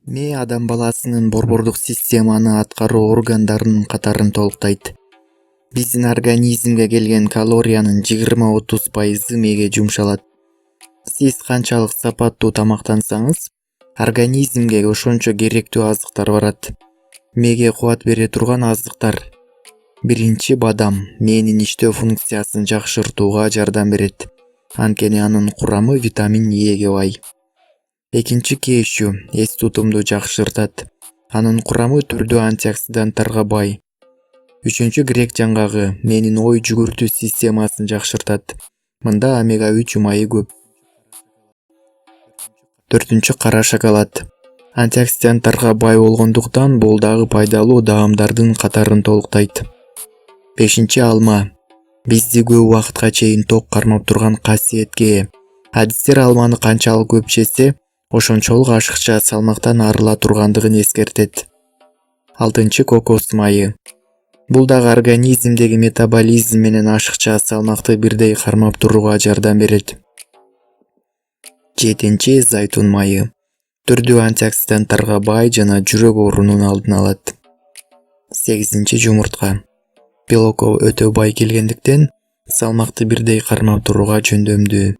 Адам баласынын борбордук системаны аткаруу органдарынын катарын толуктайт. Биздин организмге келген калориянын 20–30% мээге жумшалат. Сиз канчалык сапаттуу тамактансаңыз, организмге ошончо керектүү азыктар барат. Мээге кубат бере турган азыктар: биринчи, бадам мээнин иштөө функциясын жакшыртууга жардам берет, анткени анын курамы витамин Эге бай. Экинчи, кешью эс тутумду жакшыртат, анын курамы түрдүү антиоксиданттарга бай. Үчүнчү, грек жаңгагы мээнин ой жүгүртүү системасын жакшыртат, мында омега-3 майы көп. Төртүнчү, кара шоколад антиоксиданттарга бай болгондуктан бул дагы пайдалуу даамдардын катарын толуктайт. Бешинчи, алма бизди көп убакытка чейин ток кармап турган касиетке ээ. Адистер алманы канчалык көп жесе, ошончолук ашыкча салмактан арыла тургандыгын эскертет. Алтынчы, кокос майы бул дагы организмдеги метаболизм менен ашыкча салмакты бирдей кармап турууга жардам берет. Жетинчи, зайтун майы түрдүү антиоксиданттарга бай жана жүрөк оорунун алдын алат. Сегизинчи, жумуртка белокко өтө бай келгендиктен салмакты бирдей кармап турууга жөндөмдүү.